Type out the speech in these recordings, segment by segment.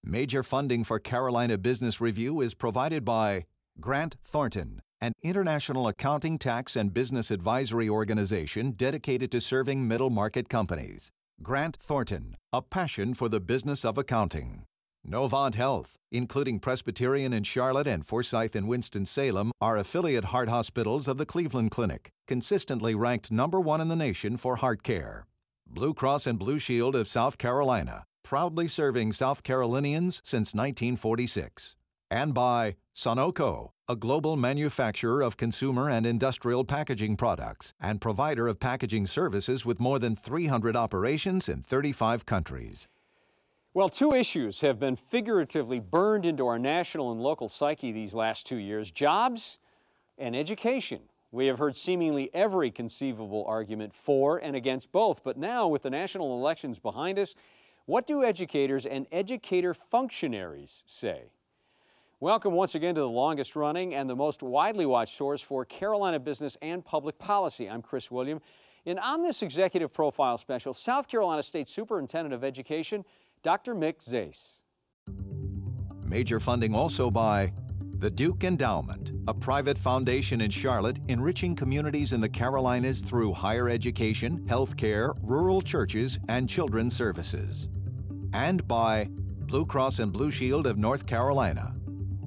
Major funding for Carolina Business Review is provided by Grant Thornton, an international accounting, tax, and business advisory organization dedicated to serving middle-market companies. Grant Thornton, a passion for the business of accounting. Novant Health, including Presbyterian in Charlotte and Forsyth in Winston-Salem, are affiliate heart hospitals of the Cleveland Clinic, consistently ranked #1 in the nation for heart care. Blue Cross and Blue Shield of South Carolina, proudly serving South Carolinians since 1946. And by Sonoco, a global manufacturer of consumer and industrial packaging products and provider of packaging services with more than 300 operations in 35 countries. Well, two issues have been figuratively burned into our national and local psyche these last 2 years: jobs and education. We have heard seemingly every conceivable argument for and against both, but now with the national elections behind us, what do educators and educator functionaries say? Welcome once again to the longest running and the most widely watched source for Carolina business and public policy. I'm Chris William, and on this Executive Profile special, South Carolina State Superintendent of Education, Dr. Mick Zais. Major funding also by the Duke Endowment, a private foundation in Charlotte enriching communities in the Carolinas through higher education, healthcare, rural churches, and children's services. And by Blue Cross and Blue Shield of North Carolina.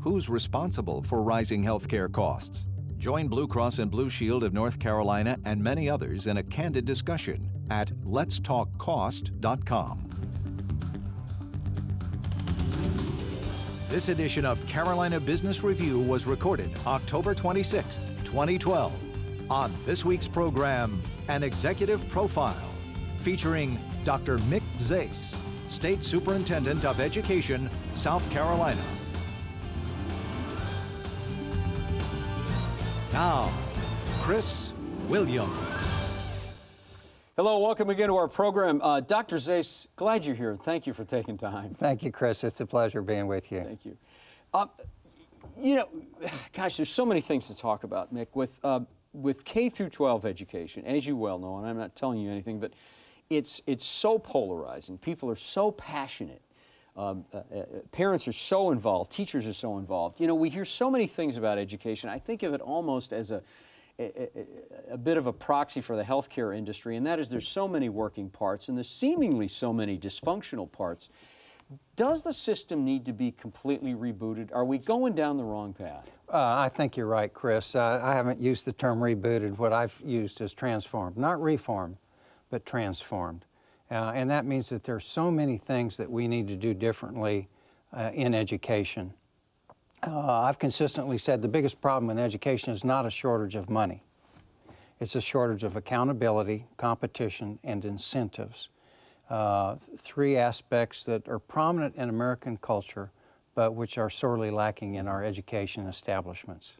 Who's responsible for rising healthcare costs? Join Blue Cross and Blue Shield of North Carolina and many others in a candid discussion at letstalkcost.com. This edition of Carolina Business Review was recorded October 26, 2012. On this week's program, an executive profile featuring Dr. Mick Zais, State Superintendent of Education, South Carolina. Now, Chris William. Hello, welcome again to our program. Dr. Zais, glad you're here. Thank you for taking time. Thank you, Chris. It's a pleasure being with you. Thank you. You know, gosh, there's so many things to talk about, Mick. With K through 12 education, as you well know, and I'm not telling you anything, but it's so polarizing. People are so passionate. Parents are so involved. Teachers are so involved. You know, we hear so many things about education. I think of it almost as a bit of a proxy for the healthcare industry, and that is there's so many working parts and there's seemingly so many dysfunctional parts. Does the system need to be completely rebooted? Are we going down the wrong path? I think you're right, Chris. I haven't used the term rebooted. What I've used is transformed, not reformed, but transformed. And that means that there's so many things that we need to do differently in education. I've consistently said the biggest problem in education is not a shortage of money. It's a shortage of accountability, competition, and incentives. Three aspects that are prominent in American culture, but which are sorely lacking in our education establishments.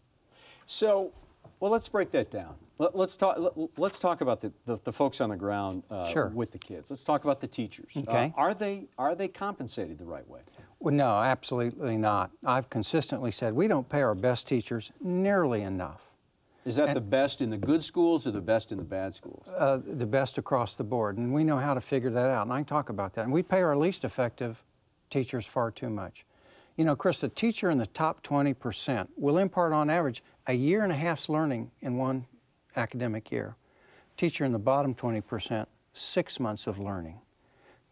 So, well, let's break that down. Let's talk about the folks on the ground Sure. with the kids. Let's talk about the teachers. Okay. Are they compensated the right way? Well, no, absolutely not. I've consistently said we don't pay our best teachers nearly enough. Is that the best in the good schools or the best in the bad schools? The best across the board, and we know how to figure that out, and I can talk about that. And we pay our least effective teachers far too much. You know, Chris, the teacher in the top 20% will impart on average a year and a half's learning in one academic year. Teacher in the bottom 20%, 6 months of learning.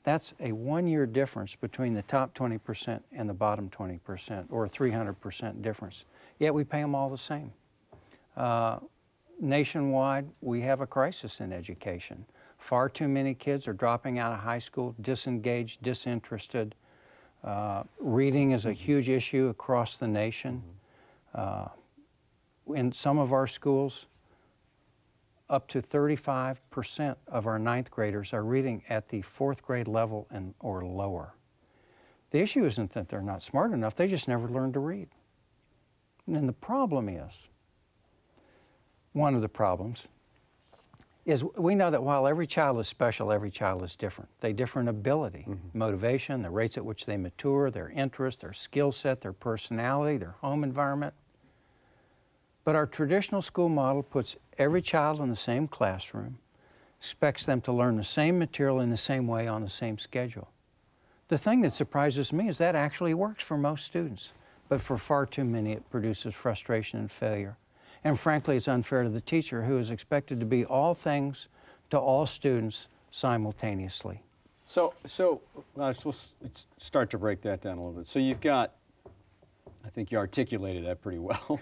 That's a 1-year difference between the top 20% and the bottom 20%, or a 300% difference. Yet we pay them all the same. Nationwide, we have a crisis in education. Far too many kids are dropping out of high school, disengaged, disinterested. Reading is a huge issue across the nation. In some of our schools, up to 35% of our 9th graders are reading at the 4th grade level or lower. The issue isn't that they're not smart enough, they just never learned to read. And then the problem is, one of the problems, is we know that while every child is special, every child is different. They differ in ability, motivation, the rates at which they mature, their interests, their skill set, their personality, their home environment. But our traditional school model puts every child in the same classroom, expects them to learn the same material in the same way on the same schedule. The thing that surprises me is that actually works for most students, but for far too many it produces frustration and failure. And frankly, it's unfair to the teacher who is expected to be all things to all students simultaneously. So let's start to break that down a little bit. So you've got, I think you articulated that pretty well.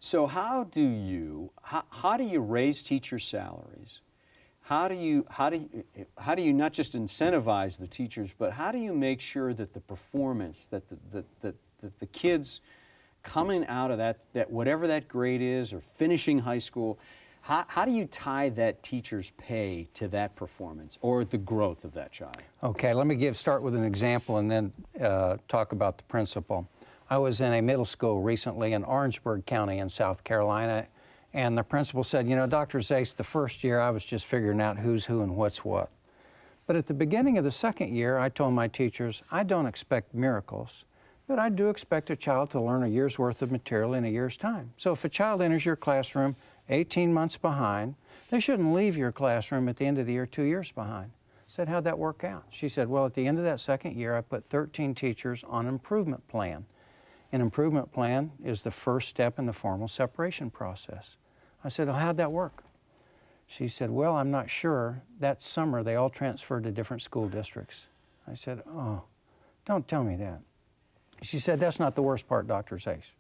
So how do you raise teacher salaries? How do you not just incentivize the teachers, but how do you make sure that the performance, that the kids coming out of that whatever that grade is or finishing high school, how do you tie that teacher's pay to that performance or the growth of that child? Okay, let me start with an example and then talk about the principal. I was in a middle school recently in Orangeburg County in South Carolina, and the principal said, you know, Dr. Zais, the first year I was just figuring out who's who and what's what. But at the beginning of the second year, I told my teachers, I don't expect miracles, but I do expect a child to learn a year's worth of material in a year's time. So if a child enters your classroom 18 months behind, they shouldn't leave your classroom at the end of the year 2 years behind. I said, how'd that work out? She said, well, at the end of that second year, I put 13 teachers on an improvement plan. An improvement plan is the first step in the formal separation process. I said, well, how'd that work? She said, well, I'm not sure. That summer, they all transferred to different school districts. I said, oh, don't tell me that. She said, that's not the worst part, Dr. Zais.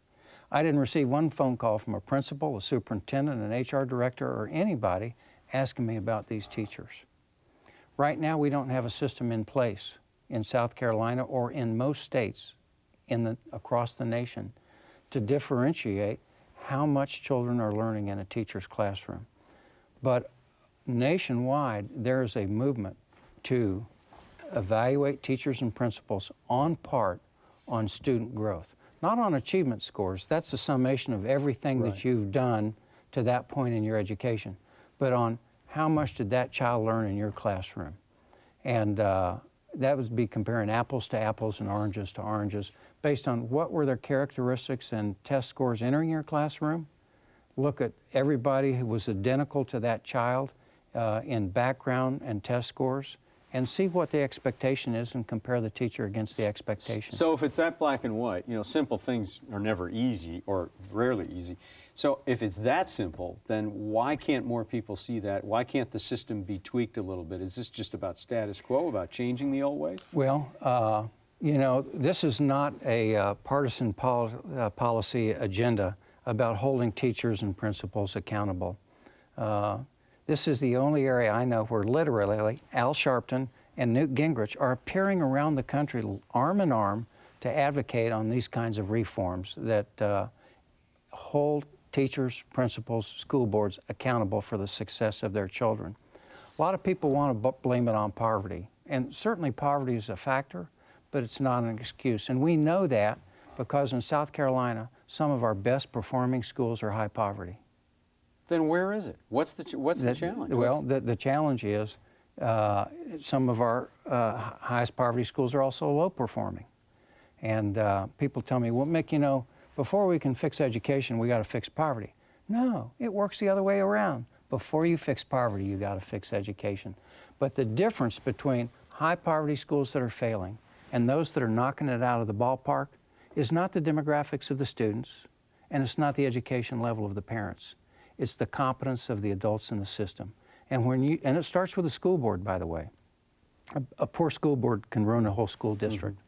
I didn't receive one phone call from a principal, a superintendent, an HR director, or anybody asking me about these teachers. Right now, we don't have a system in place in South Carolina or in most states across the nation to differentiate how much children are learning in a teacher's classroom. But nationwide, there is a movement to evaluate teachers and principals on student growth, not on achievement scores. That's the summation of everything that you've done to that point in your education, but on how much did that child learn in your classroom. And that would be comparing apples to apples and oranges to oranges based on what were their characteristics and test scores entering your classroom. Look at everybody who was identical to that child in background and test scores and see what the expectation is and compare the teacher against the expectation. So if it's that black and white, you know, simple things are never easy or rarely easy. So if it's that simple, then why can't more people see that? Why can't the system be tweaked a little bit? Is this just about status quo, about changing the old ways? Well, you know, this is not a partisan policy agenda about holding teachers and principals accountable. This is the only area I know where literally Al Sharpton and Newt Gingrich are appearing around the country arm in arm to advocate on these kinds of reforms that hold teachers, principals, school boards accountable for the success of their children. A lot of people want to blame it on poverty, and certainly poverty is a factor, but it's not an excuse. And we know that because in South Carolina, some of our best performing schools are high poverty. Then where is it? What's the challenge? Well, the challenge is some of our highest poverty schools are also low performing. And people tell me, well, Mick, you know, before we can fix education, we got to fix poverty. No, it works the other way around. Before you fix poverty, you got to fix education. But the difference between high poverty schools that are failing and those that are knocking it out of the ballpark is not the demographics of the students, and it's not the education level of the parents. It's the competence of the adults in the system. And it starts with the school board, by the way. A poor school board can ruin a whole school district.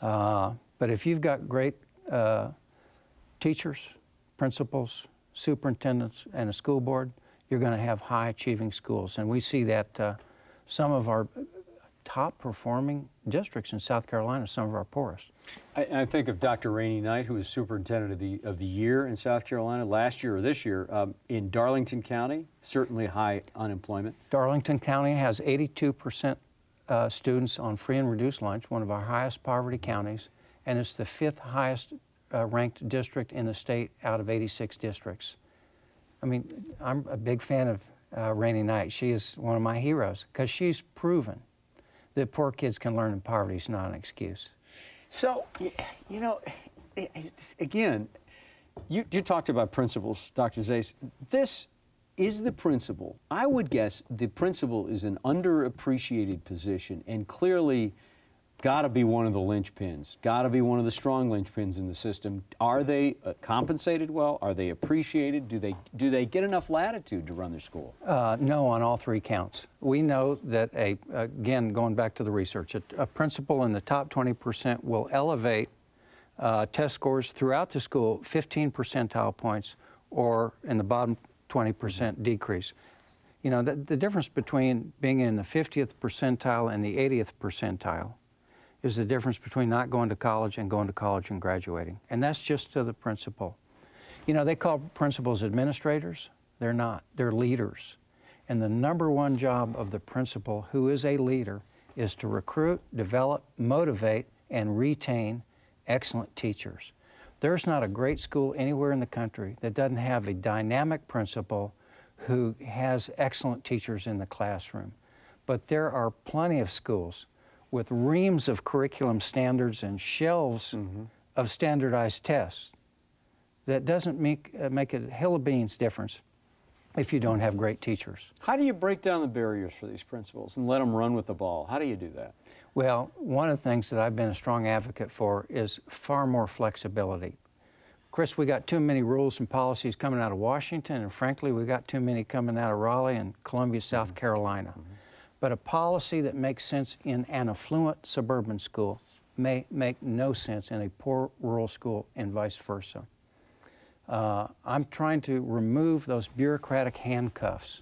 But if you've got great teachers, principals, superintendents, and a school board, you're going to have high achieving schools. And we see that some of our top performing districts in South Carolina, some of our poorest. I think of Dr. Rainey Knight, who was superintendent of the year in South Carolina last year or this year. In Darlington County, certainly high unemployment. Darlington County has 82% students on free and reduced lunch, one of our highest poverty counties, and it's the 5th highest ranked district in the state out of 86 districts. I mean, I'm a big fan of Rainey Knight. She is one of my heroes because she's proven that poor kids can learn and poverty is not an excuse. So, you know, again, you talked about principals, Dr. Zais. This is the principal. I would guess the principal is an underappreciated position, and clearly got to be one of the linchpins, got to be one of the strong linchpins in the system. Are they compensated well? Are they appreciated? Do they get enough latitude to run their school? No, on all three counts. We know that, again, going back to the research, a principal in the top 20% will elevate test scores throughout the school 15 percentile points, or in the bottom 20% decrease. You know, the difference between being in the 50th percentile and the 80th percentile is the difference between not going to college and going to college and graduating. And that's just to the principal. You know, they call principals administrators. They're not. They're leaders. And the #1 job of the principal, who is a leader, is to recruit, develop, motivate, and retain excellent teachers. There's not a great school anywhere in the country that doesn't have a dynamic principal who has excellent teachers in the classroom. But there are plenty of schools with reams of curriculum standards and shelves of standardized tests. That doesn't make a hill of beans difference if you don't have great teachers. How do you break down the barriers for these principals and let them run with the ball? How do you do that? Well, one of the things that I've been a strong advocate for is far more flexibility. Chris, we got too many rules and policies coming out of Washington, and frankly, we got too many coming out of Raleigh and Columbia, South Carolina. But a policy that makes sense in an affluent suburban school may make no sense in a poor rural school, and vice versa. I'm trying to remove those bureaucratic handcuffs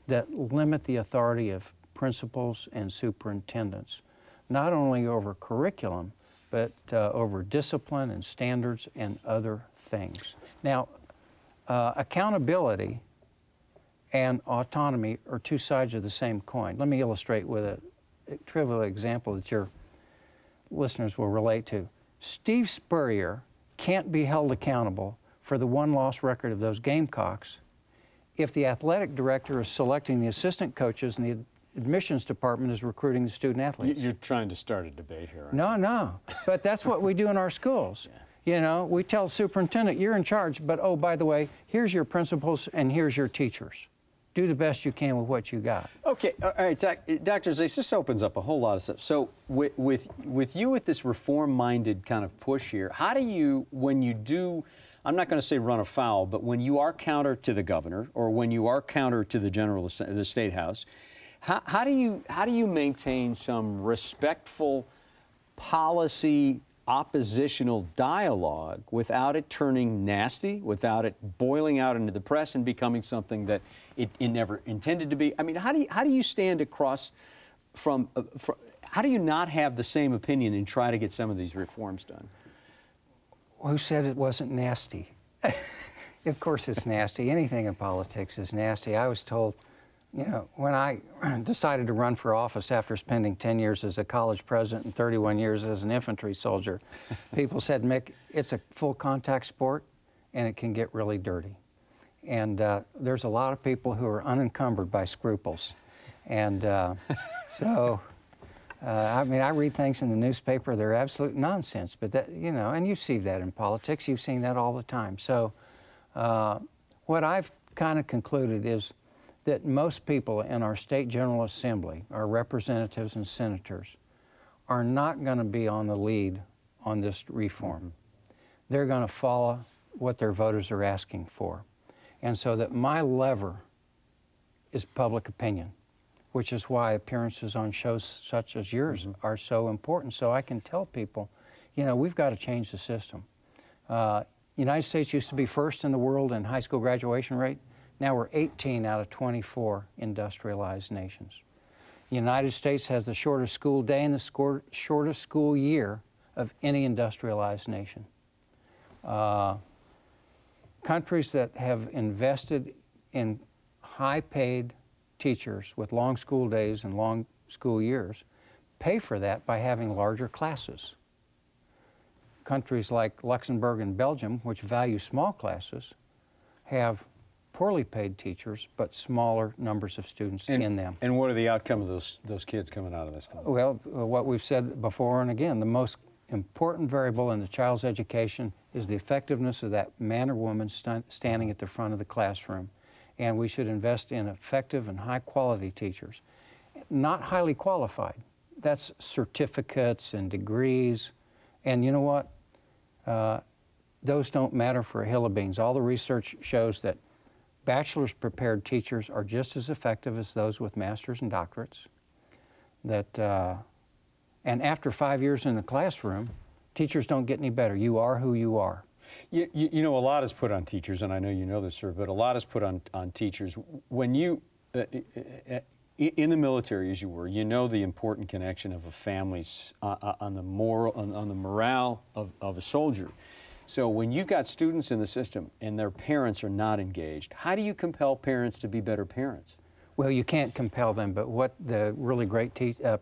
that limit the authority of principals and superintendents, not only over curriculum, but over discipline and standards and other things. Now, accountability and autonomy are two sides of the same coin. Let me illustrate with a trivial example that your listeners will relate to. Steve Spurrier can't be held accountable for the one-loss record of those Gamecocks if the athletic director is selecting the assistant coaches and the admissions department is recruiting the student athletes. You're trying to start a debate here, aren't No, no, but that's what we do in our schools. Yeah. You know, we tell superintendent, you're in charge, but oh, by the way, here's your principals and here's your teachers. Do the best you can with what you got. Okay, all right, Dr. Zais, this opens up a whole lot of stuff. So with you with this reform-minded kind of push here, how do you, when you do, I'm not going to say run afoul, but when you are counter to the governor or when you are counter to the State House, how do you maintain some respectful policy oppositional dialogue without it turning nasty, without it boiling out into the press and becoming something that it never intended to be? I mean, how do you stand across from how do you not have the same opinion and try to get some of these reforms done? Who said it wasn't nasty? Of course it's nasty. Anything in politics is nasty. I was told, you know, when I decided to run for office after spending 10 years as a college president and 31 years as an infantry soldier, people said, Mick, it's a full contact sport and it can get really dirty. And there's a lot of people who are unencumbered by scruples. And so, I mean, I read things in the newspaper, they're absolute nonsense, but that, you know, and you see that in politics, you've seen that all the time. So what I've kind of concluded is that most people in our state General Assembly, our representatives and senators, are not going to be on the lead on this reform. They're going to follow what their voters are asking for. And so that my lever is public opinion, which is why appearances on shows such as yours are so important. So I can tell people, you know, we've got to change the system. United States used to be first in the world in high school graduation rate. Now we're 18 out of 24 industrialized nations. The United States has the shortest school day and the shortest school year of any industrialized nation. Countries that have invested in high-paid teachers with long school days and long school years pay for that by having larger classes. Countries like Luxembourg and Belgium, which value small classes, have poorly paid teachers, but smaller numbers of students in them. And what are the outcome of those kids coming out of this? Well, what we've said before and again, the most important variable in the child's education is the effectiveness of that man or woman standing at the front of the classroom. And we should invest in effective and high-quality teachers. Not highly qualified. that's certificates and degrees. And you know what? Those don't matter for a hill of beans. All the research shows that bachelor's prepared teachers are just as effective as those with masters and doctorates. And after 5 years in the classroom, teachers don't get any better. You are who you are. You know, a lot is put on teachers, and I know you know this, sir, but a lot is put on teachers. When you, in the military as you were, you know the important connection of a family's on the morale of a soldier. So when you've got students in the system and their parents are not engaged, how do you compel parents to be better parents? Well, you can't compel them, but what the really great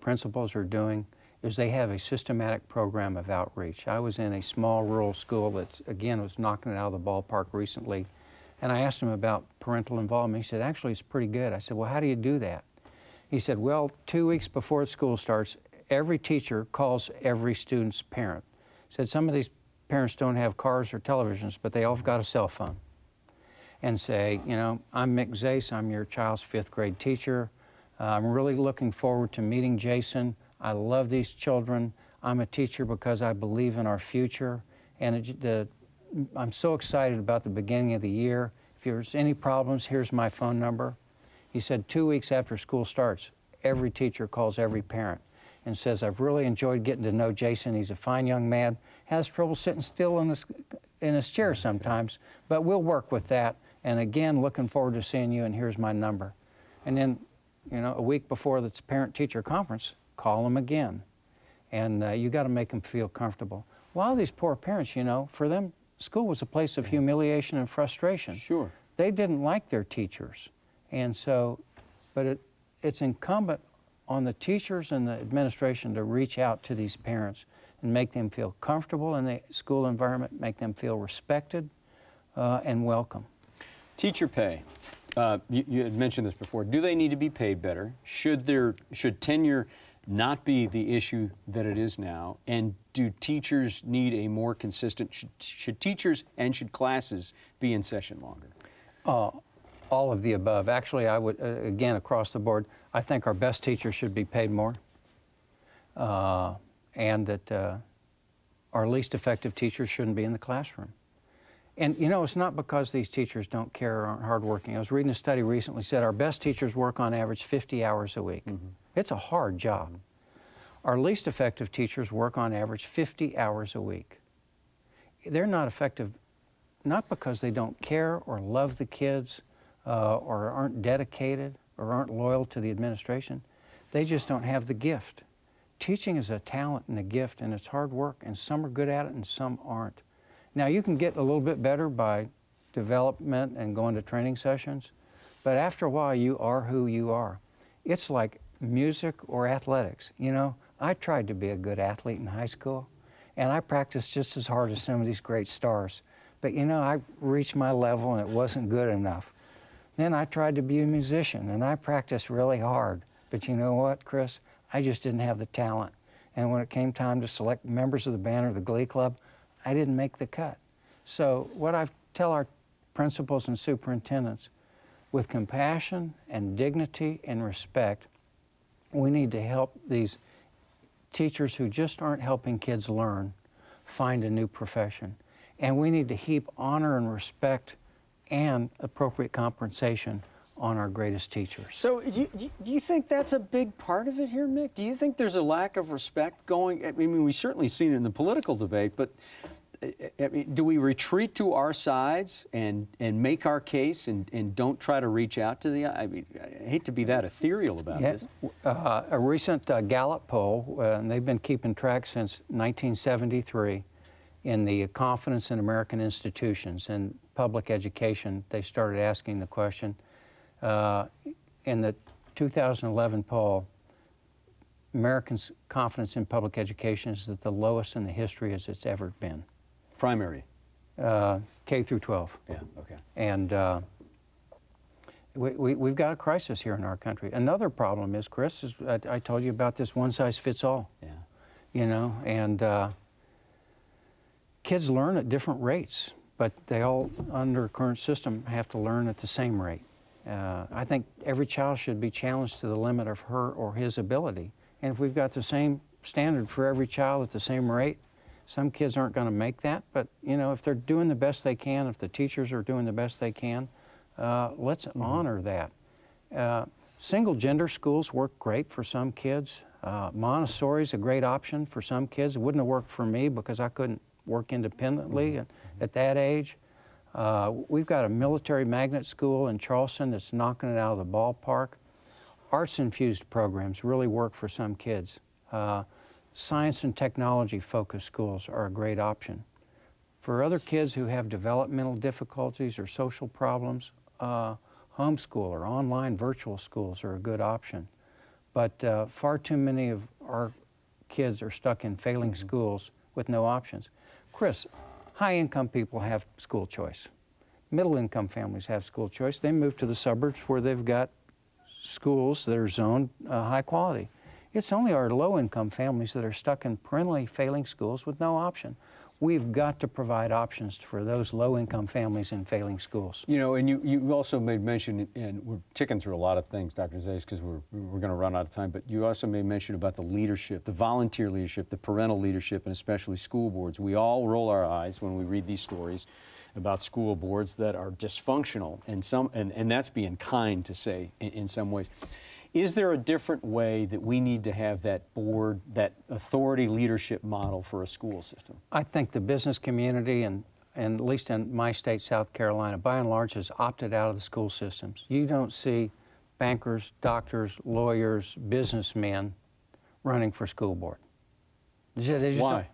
principals are doing is they have a systematic program of outreach. I was in a small rural school that, again, was knocking it out of the ballpark recently, and I asked him about parental involvement. He said, actually, it's pretty good. I said, well, how do you do that? He said, well, 2 weeks before school starts, every teacher calls every student's parent. He said, some of these parents don't have cars or televisions, but they all have got a cell phone. And say, you know, I'm Mick Zais, I'm your child's 5th grade teacher. I'm really looking forward to meeting Jason. I love these children. I'm a teacher because I believe in our future. And I'm so excited about the beginning of the year. If there's any problems, here's my phone number. He said 2 weeks after school starts, every teacher calls every parent and says, I've really enjoyed getting to know Jason. He's a fine young man, has trouble sitting still in his chair sometimes, but we'll work with that. And again, looking forward to seeing you, and here's my number. And then, you know, a week before the parent-teacher conference, call them again. And you got to make them feel comfortable. A lot of these poor parents, you know, for them, school was a place of humiliation and frustration. Sure. They didn't like their teachers. And so, but it's incumbent on the teachers and the administration to reach out to these parents and make them feel comfortable in the school environment, make them feel respected and welcome. Teacher pay. You had mentioned this before. Do they need to be paid better? Should tenure not be the issue that it is now? And do teachers need a more consistent, should teachers and should classes be in session longer? All of the above. Actually, I would, again, across the board, I think our best teachers should be paid more, and that our least effective teachers shouldn't be in the classroom. And you know, it's not because these teachers don't care or aren't hardworking. I was reading a study recently said our best teachers work on average 50 hours a week. Mm-hmm. It's a hard job. Our least effective teachers work on average 50 hours a week. They're not effective not because they don't care or love the kids or aren't dedicated or aren't loyal to the administration. They just don't have the gift. Teaching is a talent and a gift, and it's hard work, and some are good at it and some aren't. Now, you can get a little bit better by development and going to training sessions, but after a while, you are who you are. It's like music or athletics. You know, I tried to be a good athlete in high school, and I practiced just as hard as some of these great stars. But, you know, I reached my level, and it wasn't good enough. Then I tried to be a musician, and I practiced really hard. But you know what, Chris? I just didn't have the talent. And when it came time to select members of the band or the glee club, I didn't make the cut. So what I tell our principals and superintendents, with compassion and dignity and respect, we need to help these teachers who just aren't helping kids learn find a new profession. And we need to heap honor and respect and appropriate compensation on our greatest teachers. So do you think that's a big part of it here, Mick? Do you think there's a lack of respect going? I mean, we've certainly seen it in the political debate, but I mean, do we retreat to our sides and make our case and don't try to reach out to the, I mean, I hate to be that ethereal about this. A recent Gallup poll, and they've been keeping track since 1973, in the confidence in American institutions and public education, they started asking the question. In the 2011 poll, Americans' confidence in public education is at the lowest in the history as it's ever been. Primary? K through 12. Yeah, okay. And we've got a crisis here in our country. Another problem is, Chris, is I told you about this one-size-fits-all. Yeah. You know, and kids learn at different rates, but they all, under current system, have to learn at the same rate. I think every child should be challenged to the limit of her or his ability, And if we've got the same standard for every child at the same rate, some kids aren't going to make that. But, you know, if they're doing the best they can, if the teachers are doing the best they can, let's honor that. Single gender schools work great for some kids. Montessori's a great option for some kids. It wouldn't have worked for me because I couldn't work independently at that age. We've got a military magnet school in Charleston that's knocking it out of the ballpark. Arts-infused programs really work for some kids. Science and technology-focused schools are a great option. For other kids who have developmental difficulties or social problems, homeschool or online virtual schools are a good option. But far too many of our kids are stuck in failing schools with no options. Chris, high-income people have school choice. Middle-income families have school choice. They move to the suburbs where they've got schools that are zoned high quality. It's only our low-income families that are stuck in perennially failing schools with no option. We've got to provide options for those low-income families in failing schools. You know, and you also made mention, and we're ticking through a lot of things, Dr. Zais, because we're going to run out of time, but you also made mention about the leadership, the volunteer leadership, the parental leadership, and especially school boards. We all roll our eyes when we read these stories about school boards that are dysfunctional, and that's being kind to say in some ways. Is there a different way that we need to have that board, that authority leadership model for a school system? I think the business community, and at least in my state, South Carolina, by and large has opted out of the school systems. You don't see bankers, doctors, lawyers, businessmen running for school board. They just Why?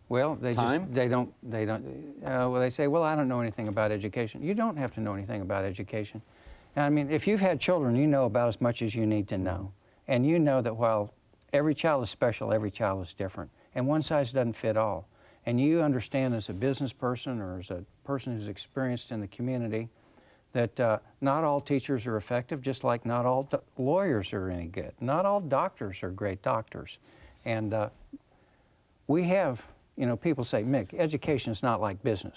Well, they Time? well, they say, well, I don't know anything about education. You don't have to know anything about education. I mean, if you've had children, you know about as much as you need to know. And you know that while every child is special, every child is different. And one size doesn't fit all. And you understand as a business person or as a person who's experienced in the community that not all teachers are effective, just like not all lawyers are any good. Not all doctors are great doctors. And we have, you know, people say, Mick, education is not like business.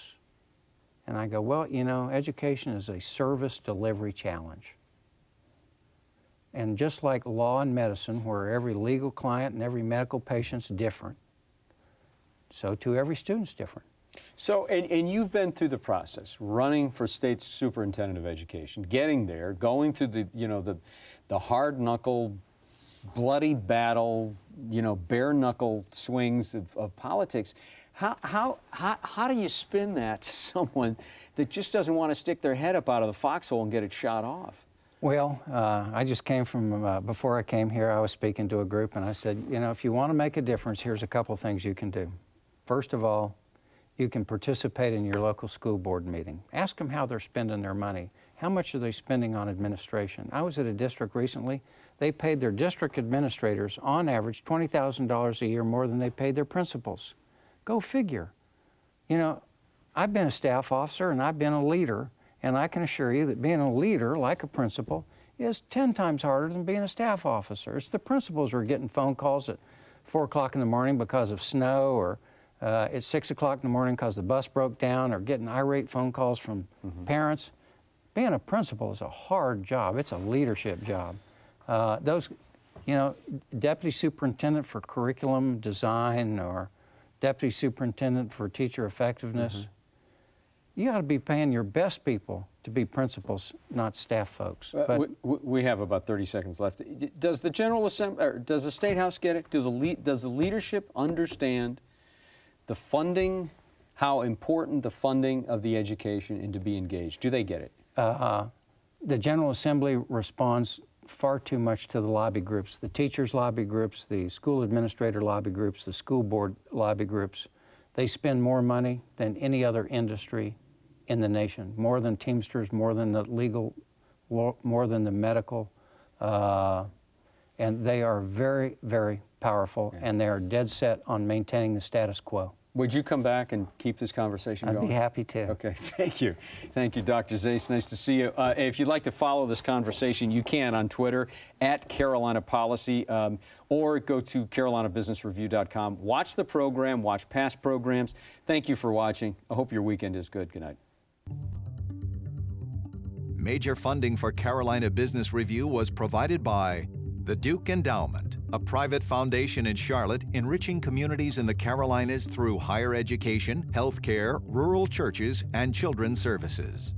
And I go, well, you know, education is a service delivery challenge. And just like law and medicine, where every legal client and every medical patient's different, so too every student's different. So, and you've been through the process, running for state superintendent of education, getting there, going through the, you know, the hard knuckle, bloody battle, you know, bare knuckle swings of politics. How do you spin that to someone that just doesn't want to stick their head up out of the foxhole and get it shot off? Well, I just came from, before I came here, I was speaking to a group and I said, you know, if you want to make a difference, here's a couple things you can do. First of all, you can participate in your local school board meeting. Ask them how they're spending their money. How much are they spending on administration? I was at a district recently. They paid their district administrators, on average, $20,000 a year more than they paid their principals. Go figure. You know, I've been a staff officer and I've been a leader, and I can assure you that being a leader, like a principal, is 10 times harder than being a staff officer. It's the principals who are getting phone calls at 4 o'clock in the morning because of snow, or at 6 o'clock in the morning because the bus broke down, or getting irate phone calls from parents. Being a principal is a hard job. It's a leadership job. You know, deputy superintendent for curriculum design or deputy superintendent for teacher effectiveness, you ought to be paying your best people to be principals, not staff folks. But we have about 30 seconds left. Does the General Assembly, or does the State House get it? Does the leadership understand the funding, how important the funding of the education, and to be engaged? Do they get it? The General Assembly responds far too much to the lobby groups, the teachers' lobby groups, the school administrator lobby groups, the school board lobby groups. They spend more money than any other industry in the nation, more than Teamsters, more than the legal, more than the medical, and they are very, very powerful, and they are dead set on maintaining the status quo. Would you come back and keep this conversation going? I'd be happy to. Okay, thank you. Thank you, Dr. Zais. Nice to see you. If you'd like to follow this conversation, you can on Twitter, @CarolinaPolicy, or go to CarolinaBusinessReview.com. Watch the program, watch past programs. Thank you for watching. I hope your weekend is good. Good night. Major funding for Carolina Business Review was provided by The Duke Endowment, a private foundation in Charlotte enriching communities in the Carolinas through higher education, healthcare, rural churches, and children's services.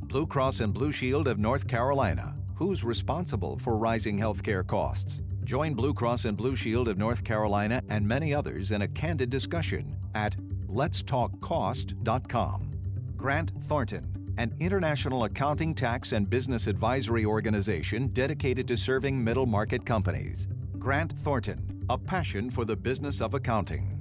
Blue Cross and Blue Shield of North Carolina. Who's responsible for rising healthcare costs? Join Blue Cross and Blue Shield of North Carolina and many others in a candid discussion at letstalkcost.com. Grant Thornton, an international accounting, tax, and business advisory organization dedicated to serving middle-market companies. Grant Thornton, a passion for the business of accounting.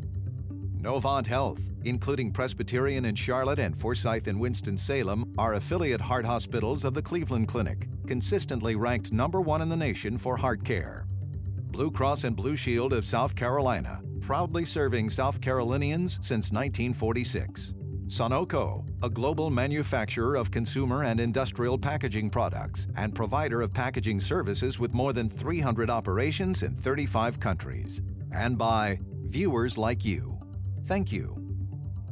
Novant Health, including Presbyterian in Charlotte and Forsyth in Winston-Salem, are affiliate heart hospitals of the Cleveland Clinic, consistently ranked #1 in the nation for heart care. Blue Cross and Blue Shield of South Carolina, proudly serving South Carolinians since 1946. Sunoco, a global manufacturer of consumer and industrial packaging products and provider of packaging services with more than 300 operations in 35 countries. And by viewers like you. Thank you.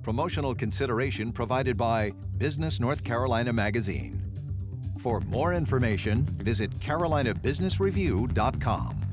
Promotional consideration provided by Business North Carolina Magazine. For more information, visit carolinabusinessreview.com.